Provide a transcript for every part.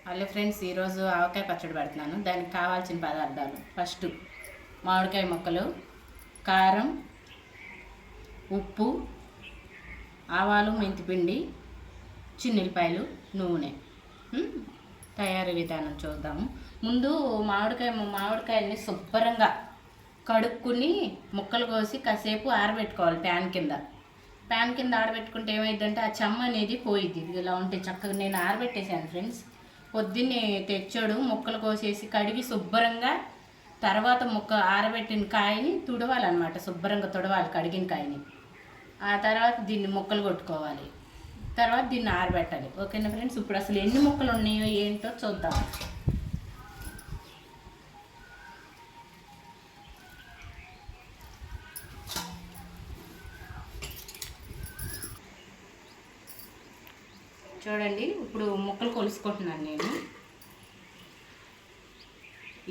Hello friends, ఈరోజు ఆవకాయ పచ్చడి పెడుతున్నాను. దానికి కావాల్సిన పదార్థాలు: ఫస్ట్ మామిడికాయ ముక్కలు, కారం, ఉప్పు, ఆవాలు, మెంతిపిండి, చిన్నులపాయలు, నూనె. తయారీ విధానం చూద్దాము. ముందు మామిడికాయల్ని శుభ్రంగా కడుక్కుని ముక్కలు కోసి కాసేపు ఆరబెట్టుకోవాలి. ప్యాన్ కింద ఆరబెట్టుకుంటే ఏమైందంటే ఆ చెమ్మ అనేది పోయిద్ది. ఇలా ఉంటే చక్కగా నేను ఆరబెట్టేశాను ఫ్రెండ్స్. పొద్దున్నే తెచ్చాడు, ముక్కలు కోసేసి కడిగి శుభ్రంగా. తర్వాత ఆరబెట్టిన కాయని తుడవాలన్నమాట. శుభ్రంగా తుడవాలి కడిగిన కాయని. ఆ తర్వాత దీన్ని ముక్కలు కొట్టుకోవాలి. తర్వాత దీన్ని ఆరబెట్టాలి. ఓకేనా ఫ్రెండ్స్? ఇప్పుడు అసలు ఎన్ని ముక్కలు ఉన్నాయో ఏంటో చూద్దాం. చూడండి, ఇప్పుడు ముక్కలు కొలుసుకుంటున్నాను నేను.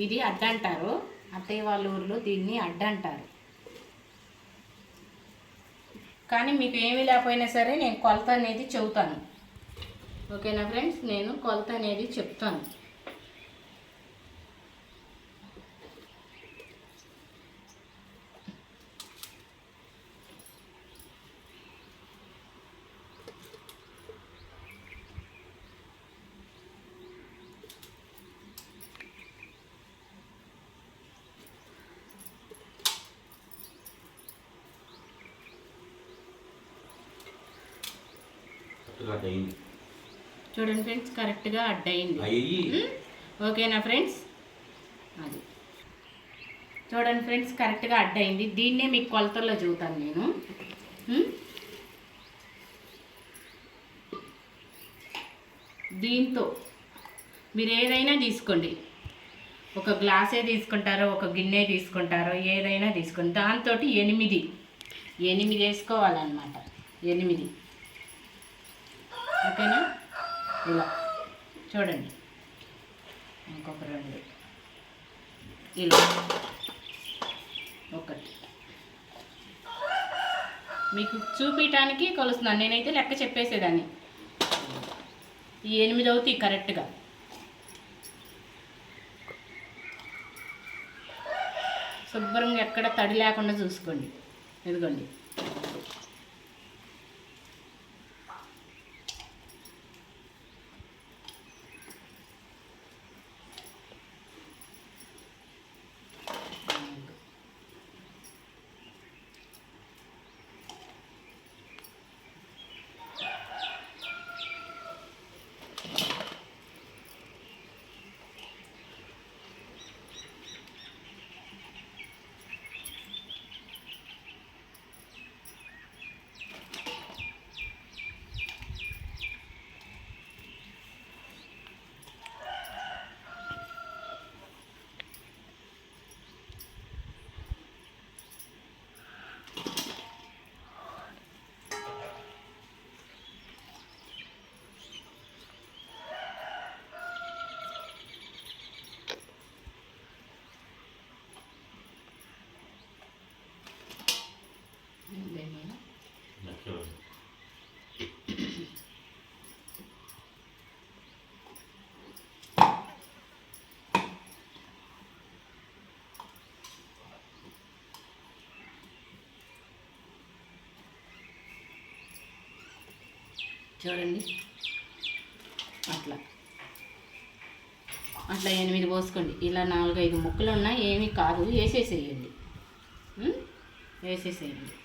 ఇది అడ్డ అంటారు, అత్తయ్య వాళ్ళ ఊరిలో దీన్ని అడ్డ అంటారు. కానీ మీకు ఏమీ లేకపోయినా సరే నేను కొలత అనేది చెబుతాను. ఓకేనా ఫ్రెండ్స్? నేను కొలత అనేది చెప్తాను. చూడండి ఫ్రెండ్స్, కరెక్ట్గా అడ్డయింది. ఓకేనా ఫ్రెండ్స్? అది చూడండి ఫ్రెండ్స్, కరెక్ట్గా అడ్డయింది. దీన్నే మీకు కొలతల్లో చూతాను నేను. దీంతో మీరు ఏదైనా తీసుకోండి. ఒక గ్లాసే తీసుకుంటారో, ఒక గిన్నె తీసుకుంటారో, ఏదైనా తీసుకోండి. దాంతో 8 వేసుకోవాలన్నమాట. 8. ఓకేనా? ఇలా చూడండి. ఇంకొక 2, ఇలా 1. మీకు చూపించడానికి కొలుస్తున్నాను. నేనైతే లెక్క చెప్పేసేదాన్ని. ఈ 8 అవుతాయి కరెక్ట్గా. శుభ్రంగా ఎక్కడ తడి లేకుండా చూసుకోండి. ఇదిగోండి. చూడండి, అట్లా 8 పోసుకోండి. ఇలా 4-5 ముక్కలు ఉన్నాయి, ఏమీ కాదు. వేసేసేయండి.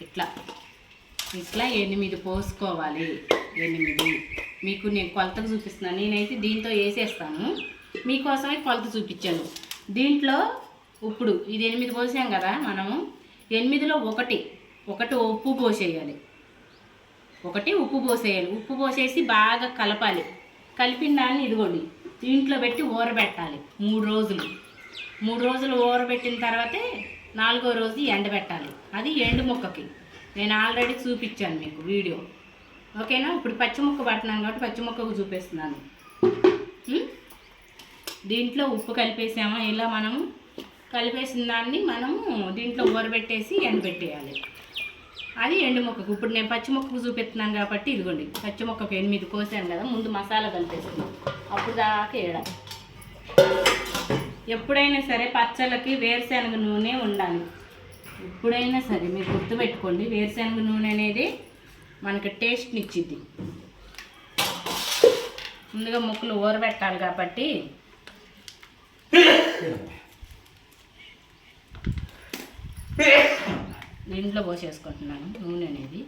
ఇట్లా 8 పోసుకోవాలి. 8 మీకు నేను కొలతకు చూపిస్తున్నాను. నేనైతే దీంతో వేసేస్తాను. మీకోసమే కొలత చూపించాను. దీంట్లో ఇప్పుడు ఇది 8 పోసాం కదా మనము. 8లో ఒకటి ఉప్పు పోసేయాలి. ఉప్పు పోసేసి బాగా కలపాలి. కలిపిన దాన్ని ఇదిగోండి దీంట్లో పెట్టి ఊరబెట్టాలి 3 రోజులు. 3 రోజులు ఊరబెట్టిన తర్వాతే 4వ రోజు ఎండబెట్టాలి. అది ఎండు ముక్కకి. నేను ఆల్రెడీ చూపించాను మీకు వీడియో. ఓకేనా? ఇప్పుడు పచ్చి ముక్క పడుతున్నాను కాబట్టి పచ్చి ముక్కకు చూపిస్తున్నాను. దీంట్లో ఉప్పు కలిపేసామా, ఇలా మనము కలిపేసిన దాన్ని మనము దీంట్లో ఊరబెట్టేసి ఎండబెట్టేయాలి. అది ఎండు మొక్కకు. ఇప్పుడు నేను పచ్చి మొక్కకు చూపెడుతున్నాను కాబట్టి ఇదిగోండి, పచ్చి మొక్కకు 8 కోసాను కదా, ముందు మసాలా కలిపేసుకున్నాం, అప్పుడు దాకా ఏడా. ఎప్పుడైనా సరే పచ్చళ్ళకి వేరుశనగ నూనె ఉండాలి. ఎప్పుడైనా సరే మీరు గుర్తుపెట్టుకోండి, వేరుశనగ నూనె అనేది మనకి టేస్ట్ని ఇచ్చిద్ది. ముందుగా ముక్కలు ఊరబెట్టాలి కాబట్టి దీంట్లో పోసేసుకుంటున్నాను నూనె అనేది.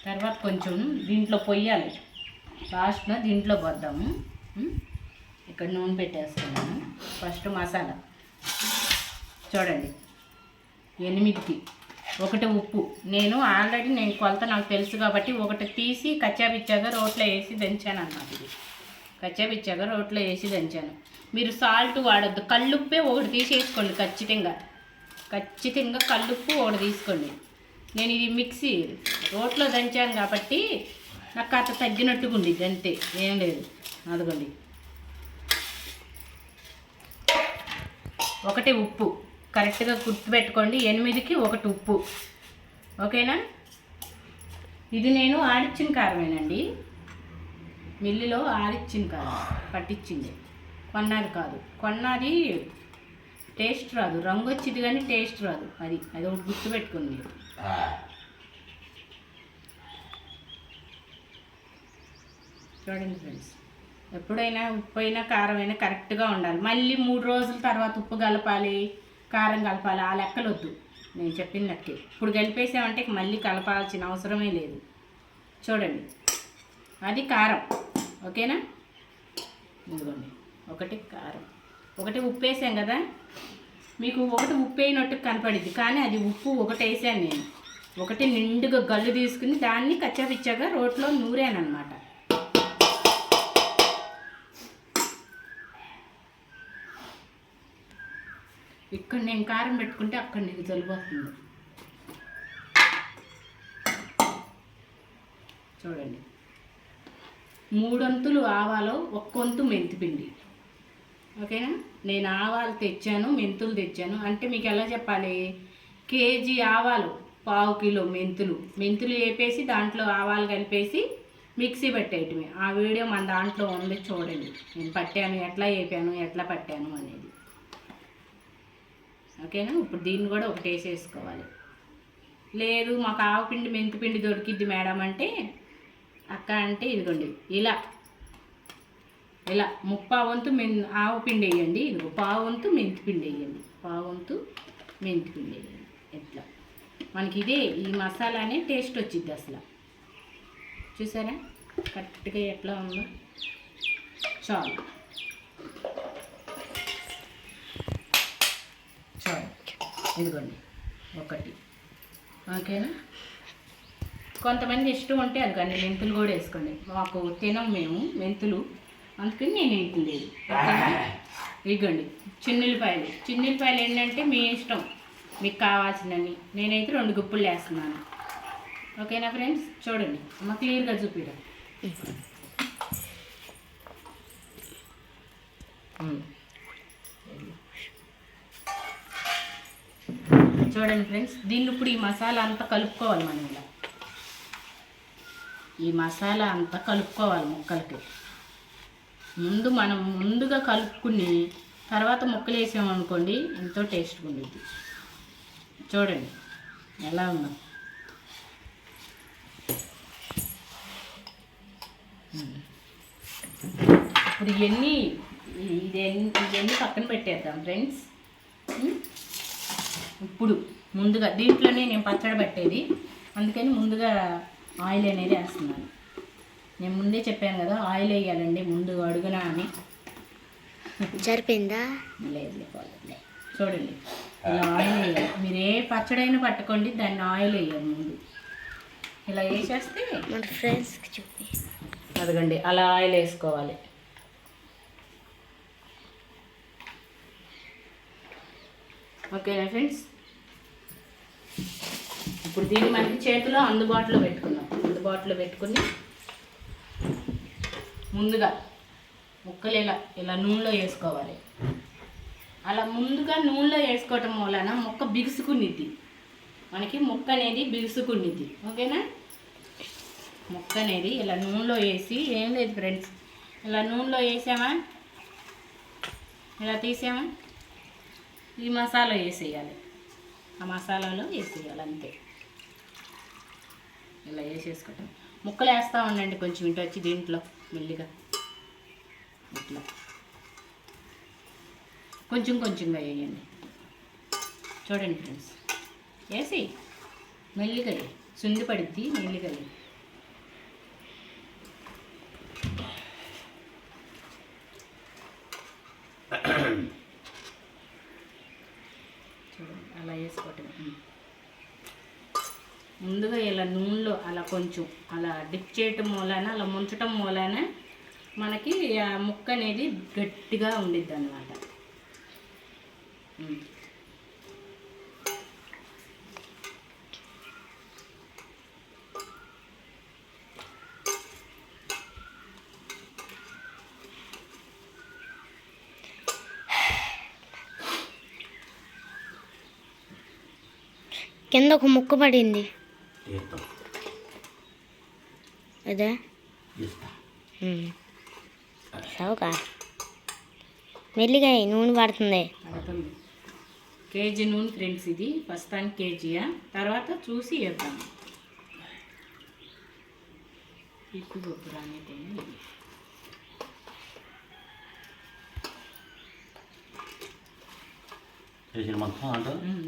తర్వాత కొంచెం దీంట్లో పొయ్యాలి, లాస్ట్లో దీంట్లో పోద్దాము. ఇక్కడ నూనె పెట్టేసుకున్నాను. ఫస్ట్ మసాలా చూడండి, 8కి 1 ఉప్పు. నేను ఆల్రెడీ కొలత నాకు తెలుసు కాబట్టి 1 తీసి కచ్చాపిచ్చాగా రోట్లో వేసి దంచాను అన్నమాట. ఇది కచ్చాపిచ్చాగా రోట్లో వేసి దంచాను. మీరు సాల్ట్ వాడద్దు, కల్లుప్పే 1 తీసేసుకోండి. ఖచ్చితంగా కల్లుప్పు 1 తీసుకోండి. నేను ఇది మిక్సీ రోట్లో దంచాను కాబట్టి నాకు అంత తగ్గినట్టుగా ఉండిద్ది, అంతే, ఏం లేదు. అదిగోండి, 1 ఉప్పు కరెక్ట్గా గుర్తుపెట్టుకోండి. 8కి 1 ఉప్పు, ఓకేనా. ఇది నేను ఆడిచ్చిన కారమేనండి, మిల్లులో ఆడిచ్చిన కారం, పట్టించింది, కొన్నది కాదు. కొన్నది టేస్ట్ రాదు, రంగు వచ్చింది కానీ టేస్ట్ రాదు. అది ఒకటి గుర్తుపెట్టుకోండి మీరు. చూడండి ఫ్రెండ్స్, ఎప్పుడైనా ఉప్పు అయినా కారం అయినా కరెక్ట్గా ఉండాలి. మళ్ళీ 3 రోజుల తర్వాత ఉప్పు కలపాలి, కారం కలపాలి, ఆ లెక్కలు వద్దు. నేను చెప్పిన లెక్కే ఇప్పుడు కలిపేసామంటే మళ్ళీ కలపాల్సిన అవసరమే లేదు. చూడండి, అది కారం, ఓకేనా. ఇదిగోండి, 1 కారం, 1 ఉప్పు వేసాం కదా. మీకు 1 ఉప్పు వేయనట్టు కనపడిద్ది, కానీ అది ఉప్పు 1 వేసాను నేను. 1 నిండుగా గల్లు తీసుకుని దాన్ని కచ్చాపిచ్చాగా రోట్లో నూరాను అనమాట. ఇక్కడ నేను కారం పెట్టుకుంటే అక్కడ నీకు జలుబుతుంది. చూడండి, 3 వంతులు ఆవాలు, 1 వంతు మెంతిపిండి, ఓకేనా. నేను ఆవాలు తెచ్చాను, మెంతులు తెచ్చాను. అంటే మీకు ఎలా చెప్పాలి, కేజీ ఆవాలు, 1/2 కిలో మెంతులు వేపేసి దాంట్లో ఆవాలు కలిపేసి మిక్సీ పెట్టేయటమే. ఆ వీడియో మన దాంట్లో ఉంది, చూడండి. నేను పట్టాను, ఎట్లా వేపాను, ఎట్లా పట్టాను అనేది, ఓకేనా. ఇప్పుడు దీన్ని కూడా 1 వేసేసుకోవాలి. లేదు మాకు ఆవపిండి మెంతిపిండి దొరికిద్ది మేడం అంటే, అక్క అంటే ఇదిగోండి, ఇలా 3/4 వంతు ఆవపిండి వేయండి, ఇదిగో 1/2 వంతు మెంతిపిండి వేయండి, 1/2 వంతు మెంతిపిండి వేయండి. ఎట్లా మనకి ఇదే ఈ మసాలానే టేస్ట్ వచ్చిద్ది. అసలు చూసారా కరెక్ట్గా ఎట్లా ఉందో. చాలు, ఇదిగోండి 1, ఓకేనా. కొంతమంది ఇష్టం ఉంటే అందుకని మెంతులు కూడా వేసుకోండి. మాకు తినం మేము మెంతులు, అందుకని నేను వేయట్లేదు, ఓకేనా. ఇదిగోండి చిన్నుల్లిపాయలు ఏంటంటే మీ ఇష్టం, మీకు కావాల్సినవి. నేనైతే 2 గుప్పులు వేస్తున్నాను, ఓకేనా ఫ్రెండ్స్. చూడండి అమ్మ, క్లియర్గా చూపిరా. చూడండి ఫ్రెండ్స్, దీన్ని ఇప్పుడు ఈ మసాలా అంతా కలుపుకోవాలి. మనం ఇలా ఈ మసాలా అంతా కలుపుకోవాలి ముక్కలకి. మనం ముందుగా కలుపుకుని తర్వాత ముక్కలు వేసామనుకోండి, ఎంతో టేస్ట్గా ఉండేది. చూడండి ఎలా ఉందో. ఇప్పుడు ఇవన్నీ పక్కన పెట్టేద్దాం ఫ్రెండ్స్. ఇప్పుడు ముందుగా దీంట్లోనే నేను పచ్చడి పెట్టేది, అందుకని ముందుగా ఆయిల్ అనేది వేస్తున్నాను. నేను ముందే చెప్పాను కదా, ఆయిల్ వేయాలండి ముందు అడుగున అని. సరిపోయిందా? లేదు, చూడండి ఇలా ఆయిల్ వేయాలి. మీరు ఏ పచ్చడైనా పట్టుకోండి, దాన్ని ఆయిల్ వేయాలి ముందు. ఇలా వేసేస్తే మన ఫ్రెండ్స్కి చూపి. అదిగండి అలా ఆయిల్ వేసుకోవాలి. ఓకేనా ఫ్రెండ్స్. ఇప్పుడు దీన్ని మనకి చేతిలో అందుబాటులో పెట్టుకుని ముందుగా ముక్కలు ఇలా నూనెలో వేసుకోవాలి. అలా ముందుగా నూనెలో వేసుకోవటం వలన ముక్క బిగుసుకునిద్ది, మనకి ముక్క అనేది బిగుసుకునిద్ది. ఓకేనా? ముక్క అనేది ఇలా నూనెలో వేసి, ఏం లేదు ఫ్రెండ్స్, ఇలా నూనెలో వేసామా, ఇలా తీసామా, ఈ మసాలా వేసేయాలి, ఆ మసాలాలో వేసేయాలి అంతే. ఇలా వేసేసుకుంటాం. ముక్కలు వేస్తూ ఉండండి కొంచెం ఇటు వచ్చి దీంట్లో మెల్లిగా ఇట్లా కొంచెం కొంచెంగా వేయండి. చూడండి ఫ్రెండ్స్, వేసి మెల్లిగా సుంది పడిద్ది, మెల్లిగా చూడండి అలా వేసుకోవటం. ముందుగా ఇలా నూనెలో అలా కొంచెం అలా డిప్ చేయటం మూలాన, అలా ముంచటం మూలాన మనకి ఆ ముక్క అనేది గట్టిగా ఉండిద్ది అన్నమాట. కింద ఒక ముక్క పడింది అదే సౌకా మెల్లిగా నూనె పడుతుంది. కేజీ నూనె ఫ్రెండ్స్, ఇది ప్రస్తుతానికి కేజీయా, తర్వాత చూసి వేద్దాం. ఇప్పుడు గొప్ప రానితే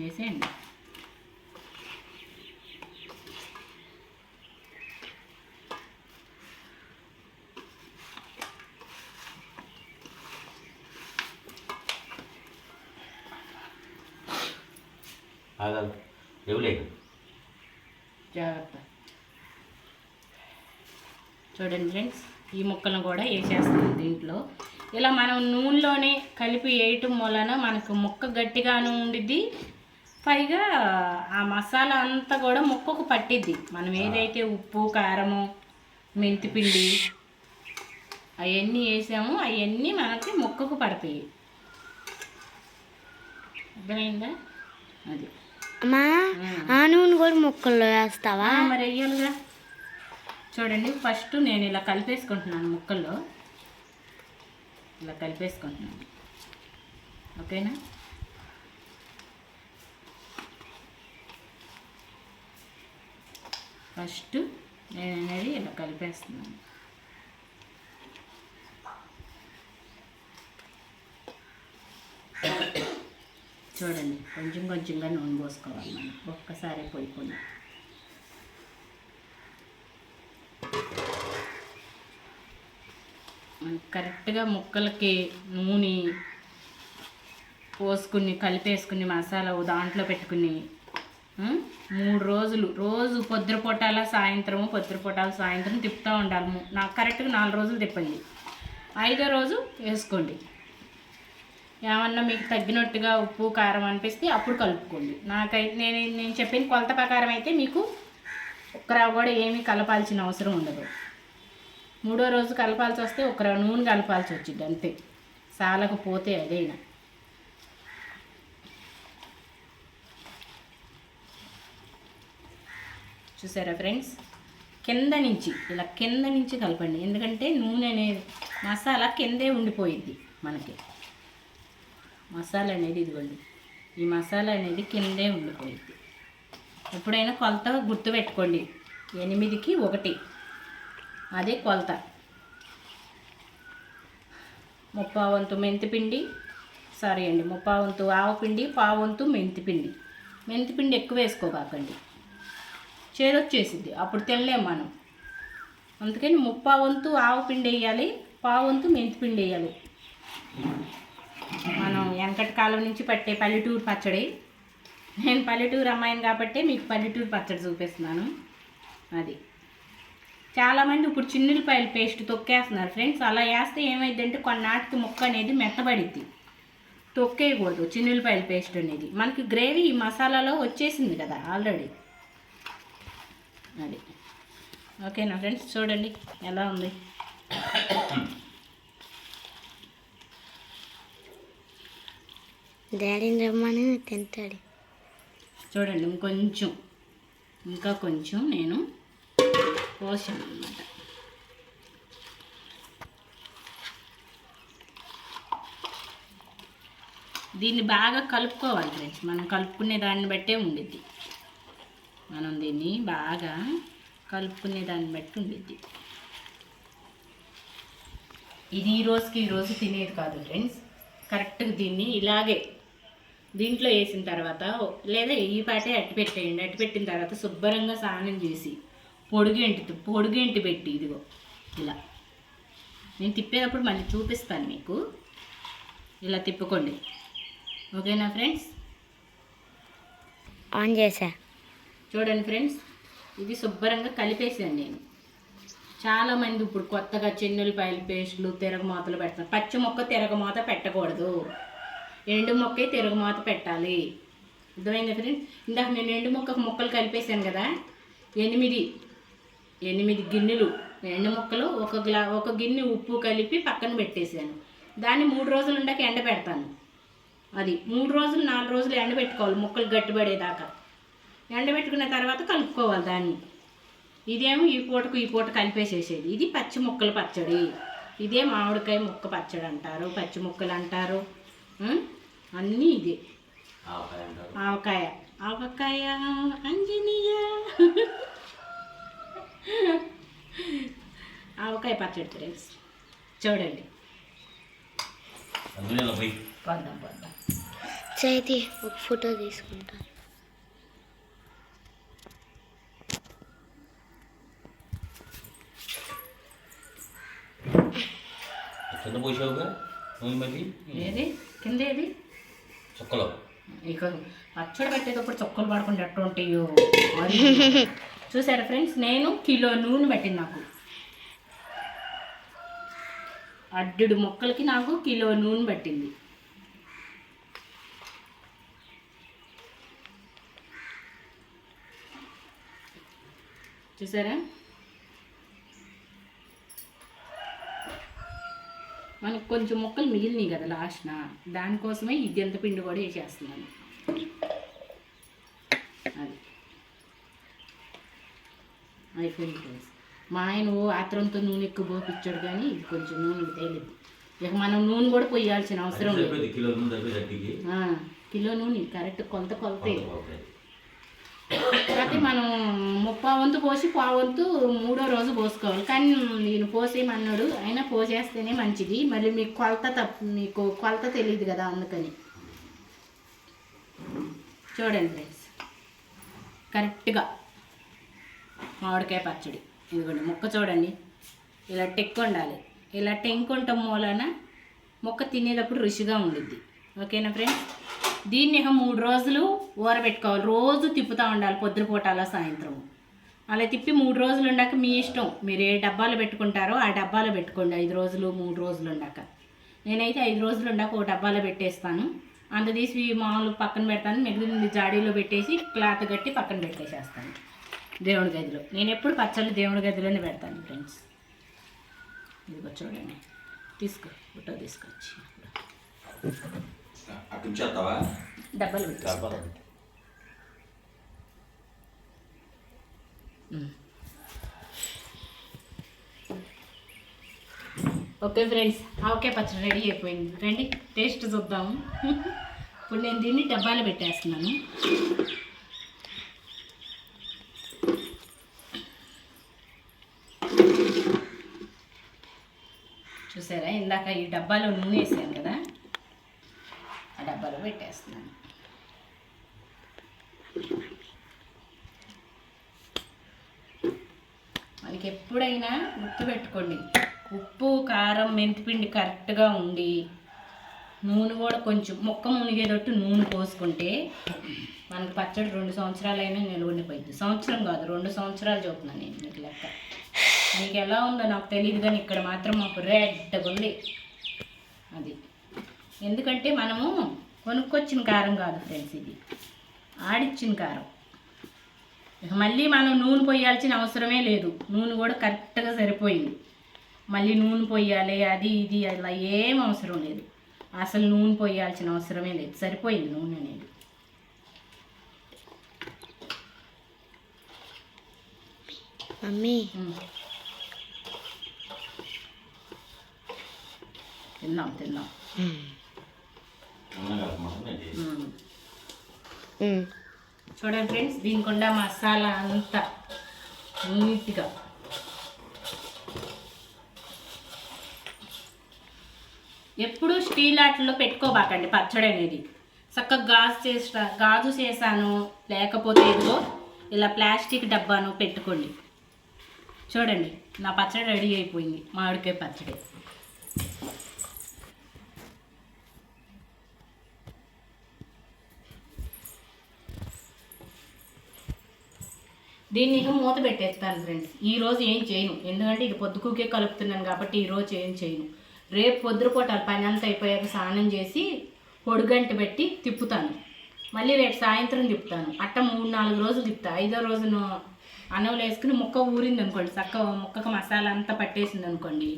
వేసేయండి. జాగ్రత్త. చూడండి ఫ్రెండ్స్, ఈ ముక్కలను కూడా వేసేస్తాం దీంట్లో. ఇలా మనం నూనెలోనే కలిపి వేయటం వలన మనకు ముక్క గట్టిగాను ఉండిద్ది, పైగా ఆ మసాలా అంతా కూడా ముక్కకు పట్టిద్ది. మనం ఏదైతే ఉప్పు, కారము, మెంతిపిండి అవన్నీ వేసామో అవన్నీ మనకి ముక్కకు పడతాయి. అర్థమైందా? అది అమ్మా, ఆ నూనె కూడా ముక్కల్లో వేస్తావా? మరి వెయ్యాలిగా. చూడండి, ఫస్ట్ నేను ఇలా కలిపేసుకుంటున్నాను, ముక్కల్లో ఇలా కలిపేసుకుంటున్నాను. ఓకేనా? ఫస్ట్ నేను అనేది ఇలా కలిపేస్తున్నాను. చూడండి, కొంచెం కొంచెంగా నూనె పోసుకోవాలి మనం, ఒక్కసారి పోయకుండా. కరెక్ట్గా ముక్కలకి నూనె పోసుకుని కలిపేసుకుని మసాలా దాంట్లో పెట్టుకుని 3 రోజులు, రోజు పొద్దుపూటాల సాయంత్రం తిప్పుతూ ఉండాలి. నాకు కరెక్ట్గా 4 రోజులు తిప్పండి. 5వ రోజు వేసుకోండి. ఏమన్నా మీకు తగ్గినట్టుగా ఉప్పు, కారం అనిపిస్తే అప్పుడు కలుపుకోండి. నాకైతే నేను చెప్పిన కొలత ప్రకారం అయితే మీకు ఒక్కరా కూడా ఏమీ కలపాల్సిన అవసరం ఉండదు. 3వ రోజు కలపాల్సి వస్తే ఒక నూనె కలపాల్సి వచ్చింది అంతే, సాలకపోతే అదైనా. చూసారా ఫ్రెండ్స్, కింద నుంచి కలపండి, ఎందుకంటే నూనె అనేది మసాలా కిందే ఉండిపోయిద్ది మనకి. మసాలా అనేది ఇదిగోండి, ఈ మసాలా అనేది కిందే ఉండిపోయిద్ది. ఎప్పుడైనా కొలత గుర్తుపెట్టుకోండి, 8కి 1 అదే కొలత. 3/4 వంతు మెంతిపిండి, 3/4 వంతు ఆవపిండి, 1/4 వంతు మెంతిపిండి. మెంతిపిండి ఎక్కువ వేసుకోకండి, చేదొచ్చేసిద్ది, అప్పుడు తినలేము మనం. అందుకని 3/4 వంతు ఆవపిండి వేయాలి, 1/4 వంతు మెంతిపిండి వేయాలి. మనం వెనకటి కాలం నుంచి పట్టే పల్లెటూరు పచ్చడి, నేను పల్లెటూరు అమ్మాయిని కాబట్టి మీకు పల్లెటూరు పచ్చడి చూపిస్తున్నాను. అది చాలామంది ఇప్పుడు చిన్నులపాయల పేస్ట్ తొక్కేస్తున్నారు ఫ్రెండ్స్. అలా వేస్తే ఏమైందంటే కొన్నాటికి ముక్క అనేది మెత్తబడిద్ది. తొక్కేయకూడదు చిన్నులపాయల పేస్ట్ అనేది. మనకి గ్రేవీ ఈ మసాలాలో వచ్చేసింది కదా ఆల్రెడీ. అది ఓకేనా ఫ్రెండ్స్, చూడండి ఎలా ఉంది. డాడీని రమ్మని తింటాడు. చూడండి ఇంకా కొంచెం నేను పోసాను అన్నమాట. దీన్ని బాగా కలుపుకోవాలి ఫ్రెండ్స్. మనం కలుపుకునే దాన్ని బట్టే ఉండిద్ది. మనం దీన్ని బాగా కలుపుకునే దాన్ని బట్టి ఉండిద్ది. ఇది ఈ రోజు తినేది కాదు ఫ్రెండ్స్. కరెక్ట్గా దీన్ని ఇలాగే దీంట్లో వేసిన తర్వాత లేదా ఈ పాటే అట్టి పెట్టేయండి. అట్టి పెట్టిన తర్వాత శుభ్రంగా స్నానం చేసి పొడుగెంటి పెట్టి ఇదిగో ఇలా నేను తిప్పేటప్పుడు మళ్ళీ చూపిస్తాను మీకు. ఇలా తిప్పుకోండి, ఓకేనా ఫ్రెండ్స్? ఆన్ చేసా. చూడండి ఫ్రెండ్స్, ఇది శుభ్రంగా కలిపేసాను నేను. చాలామంది ఇప్పుడు కొత్తగా చెన్నులపాయల పేస్టులు తిరగమాతలు పెడతారు. పచ్చి మొక్క తిరగమాత పెట్టకూడదు, ఎండు మొక్కే తిరగమాత పెట్టాలి. అర్థమైందా ఫ్రెండ్స్? ఇందాక నేను ఎండు మొక్కలు కలిపేశాను కదా, 8 గిన్నెలు ఎండు మొక్కలు, ఒక గిన్నె ఉప్పు కలిపి పక్కన పెట్టేశాను. దాన్ని 3 రోజులు ఉండక ఎండ పెడతాను. అది 3 రోజులు 4 రోజులు ఎండబెట్టుకోవాలి, ముక్కలు గట్టిపడేదాకా. ఎండబెట్టుకున్న తర్వాత కలుపుకోవాలి దాన్ని. ఇదేమో ఈ పూట కలిపేసేసేది. ఇది పచ్చి ముక్కల పచ్చడి. ఇదే మామిడికాయ ముక్క పచ్చడి అంటారు, పచ్చి ముక్కలు అంటారు, అన్నీ ఇదే. ఆవకాయ అంజనీయ ఆవకాయ పచ్చడి ఫ్రెండ్స్. చూడండి, పొద్దాం చైతి ఒక ఫోటో తీసుకుంటా. ఏది కింద ఏది చుక్కలు ఇక పచ్చడి పెట్టేటప్పుడు చుక్కలు పడకుండా ఎట్లా ఉంటాయో చూసారా ఫ్రెండ్స్? నేను కిలో నూనె పట్టింది నాకు. అడ్డు మొక్కలకి నాకు కిలో నూనె పట్టింది. చూసారా? మనకు కొంచెం మొక్కలు మిగిలినాయి కదా లాస్ట్న, దానికోసమే ఈ గెంత పిండి కూడా వేసేస్తున్నాను. అది అయిపోయింది ఫ్రెండ్స్. మా ఆయన ఆత్రంతో నూనె ఎక్కువ పోపించాడు, కానీ ఇది కొంచెం నూనె తేలిద్ది. ఇక మనం నూనె కూడా పోయాల్సిన అవసరం లేదు. కిలో నూనె కరెక్ట్ కొలతే. కాకపోతే మనం 30 వంతు పోసి 1/4 వంతు 3వ రోజు పోసుకోవాలి. కానీ నేను పోసేయమన్నాడు, అయినా పోసేస్తేనే మంచిది. మళ్ళీ మీకు కొలత తెలియదు కదా, అందుకని. చూడండి ఫ్రెండ్స్, కరెక్ట్గా మామిడికాయ పచ్చడి. ఇదిగోండి ముక్క చూడండి, ఇలా టెక్కు ఉండాలి. ఇలా టెంకుంటాం మూలన మొక్క తినేటప్పుడు రుచిగా ఉండిద్ది. ఓకేనా ఫ్రెండ్స్? దీన్ని 3 రోజులు ఊరబెట్టుకోవాలి. రోజు తిప్పుతూ ఉండాలి, పొద్దునపూట అలా సాయంత్రం. అలా తిప్పి 3 రోజులు ఉండాక మీ ఇష్టం, మీరు ఏ డబ్బాలో పెట్టుకుంటారో ఆ డబ్బాలో పెట్టుకోండి. 5 రోజులు 3 రోజులు ఉండాక. నేనైతే 5 రోజులు ఉండాక ఒక డబ్బాలో పెట్టేస్తాను. అంత తీసి మామూలు పక్కన పెడతాను. మిగిలిన జాడీలో పెట్టేసి క్లాత్ కట్టి పక్కన పెట్టేసేస్తాను దేవుడి గదిలో. నేను ఎప్పుడు పచ్చళ్ళు దేవుడి గదిలోనే పెడతాను ఫ్రెండ్స్. ఇదిగో చూడండి, ఫోటో తీసుకొచ్చి డబ్బాలు పెట్టేస్తాను. ఓకే ఫ్రెండ్స్, ఆవకాయ పచ్చడి రెడీ అయిపోయింది. రండి టేస్ట్ చూద్దాము. ఇప్పుడు నేను దీన్ని డబ్బాలో పెట్టేస్తున్నాను. చూసారా, ఇందాక ఈ డబ్బాలో నూనె వేసాను కదా, ఆ డబ్బాలో పెట్టేస్తున్నాను. మనకి ఎప్పుడైనా గుర్తుపెట్టుకోండి, ఉప్పు కారం మెంతిపిండి కరెక్ట్గా ఉండి నూనె కూడా కొంచెం మొక్క మునిగేటట్టు నూనె పోసుకుంటే మనకు పచ్చడి 2 సంవత్సరాలైనా నిలవండిపోయింది. సంవత్సరం కాదు, 2 సంవత్సరాలు చెప్తున్నాను నేను మీకు లెక్క. మీకు ఎలా ఉందో నాకు తెలియదు, కానీ ఇక్కడ మాత్రం మాకు రెడ్గా ఉంది. అది ఎందుకంటే మనము కొనుక్కొచ్చిన కారం కాదు ఫ్రెండ్స్, ఇది ఆడిచ్చిన కారం. మళ్ళీ మనం నూనె పోయాల్సిన అవసరమే లేదు. నూనె కూడా కరెక్ట్గా సరిపోయింది. మళ్ళీ నూనె పోయాలి అది ఇది అలా ఏం అవసరం లేదు. అసలు నూనె పోయాల్సిన అవసరమే లేదు, సరిపోయింది నూనె అనేది. మమ్మీ తిందాం తిందాం. చూడండి ఫ్రెండ్స్, దీనికుండా మసాలా అంతా నీట్గా ఎప్పుడు స్టీల్ ఆటల్లో పెట్టుకోబాకండి పచ్చడి అనేది. చక్కగా గాజు చేసాను, లేకపోతే ఇదిగో ఇలా ప్లాస్టిక్ డబ్బాను పెట్టుకోండి. చూడండి నా పచ్చడి రెడీ అయిపోయింది, మామిడికాయ పచ్చడి. దీన్ని ఇక మూత పెట్టేస్తాను ఫ్రెండ్స్. ఈరోజు ఏం చేయను, ఎందుకంటే ఇది పొద్దుకుకే కలుపుతున్నాను కాబట్టి ఈరోజు ఏం చేయను. రేపు పొద్దుపూట పని అంతా అయిపోయాక స్నానం చేసి పొడిగంట పెట్టి తిప్పుతాను. మళ్ళీ రేపు సాయంత్రం తిప్పుతాను. అట్ట 3-4 రోజులు తిప్పుతా. 5వ రోజును అన్నంలో వేసుకుని ముక్క ఊరింది అనుకోండి, ముక్కకు మసాలా అంతా పట్టేసింది అనుకోండి,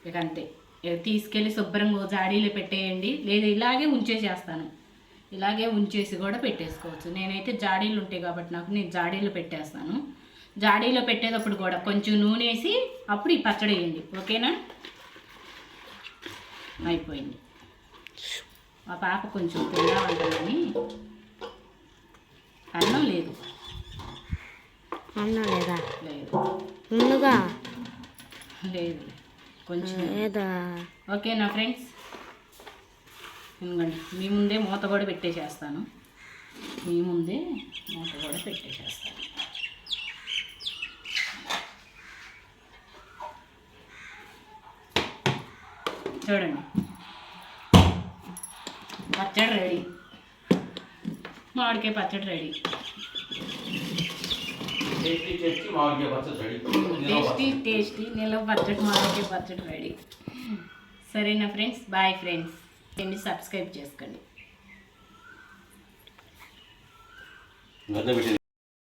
ఇక అంతే. తీసుకెళ్ళి శుభ్రంగా జాడీలో పెట్టేయండి, లేదా ఇలాగే ఉంచేసేస్తాను. ఇలాగే ఉంచేసి కూడా పెట్టేసుకోవచ్చు. నేనైతే జాడీలు ఉంటాయి కాబట్టి నేను జాడీలో పెట్టేస్తాను. జాడీలో పెట్టేటప్పుడు కూడా కొంచెం నూనె వేసి అప్పుడు ఈ పచ్చడి వేయండి, ఓకేనా? అయిపోయింది. మా పాప కొంచెం తిన్నామంటుందని. అన్నం లేదు. అన్నం లేదా? లేదు. ముందుగా లేదు, కొంచెం లేదా? ఓకేనా ఫ్రెండ్స్? ఎందుకండి మీ ముందే మూత కూడా పెట్టేసేస్తాను. మీ ముందే మూత కూడా పెట్టేసేస్తాను. చూడండి పచ్చడి రెడీ, మామిడికాయ పచ్చడి రెడీ. టేస్టీ నిల్వ పచ్చడి, మామిడికాయ పచ్చడి రెడీ. సరేనా ఫ్రెండ్స్? Bye friends. సబ్స్క్రైబ్ చేసుకోండి.